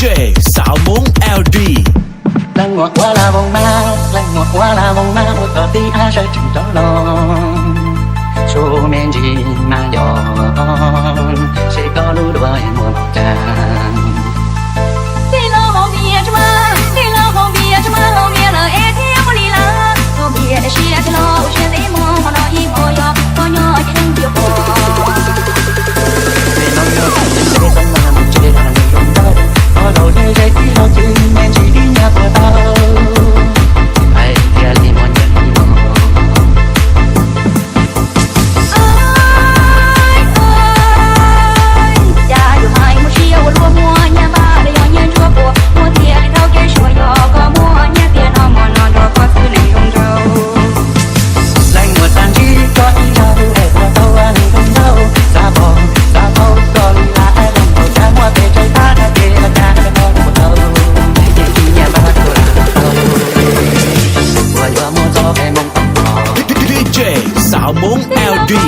DJ Xảo 4LD. Lần ngọt quá là vòng ma, lần ngọt quá là vòng ma, một tờ tí ai sẽ chừng cho lo. Số men gì mà giòn, sẽ có lũ đuôi muôn tràn. Đi lo hồng bia cho ma, đi lo hồng bia cho ma, hồng bia là e theo con đi la. Hồng bia để xia cho lo, xia để mò, họ nói im mò yo, có nhỏ chỉ đang chịu bò. Để nó nhớ cả tình thế tâm mà một chế là người không đâu. Có đầu dây dây tí lo chứ, men chỉ đi nhà của tao. Ai kia đi mòn nhận đi mò. DJ Xảo 4LD.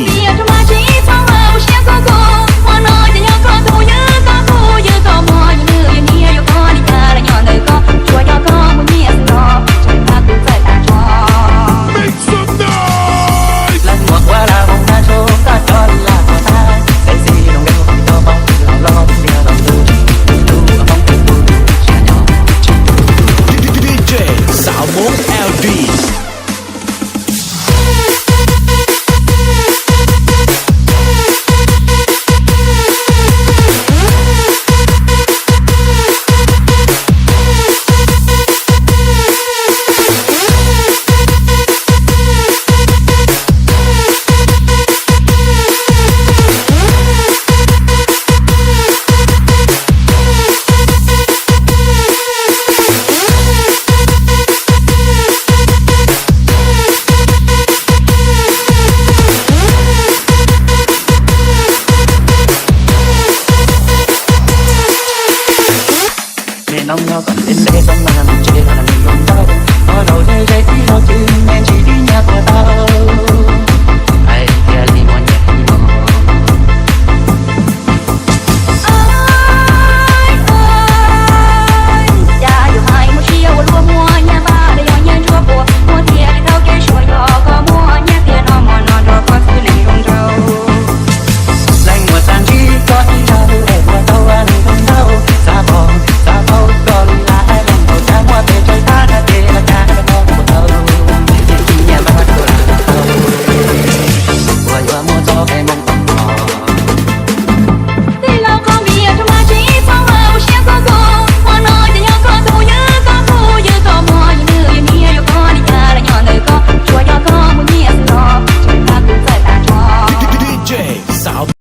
Nông nhau còn đến đây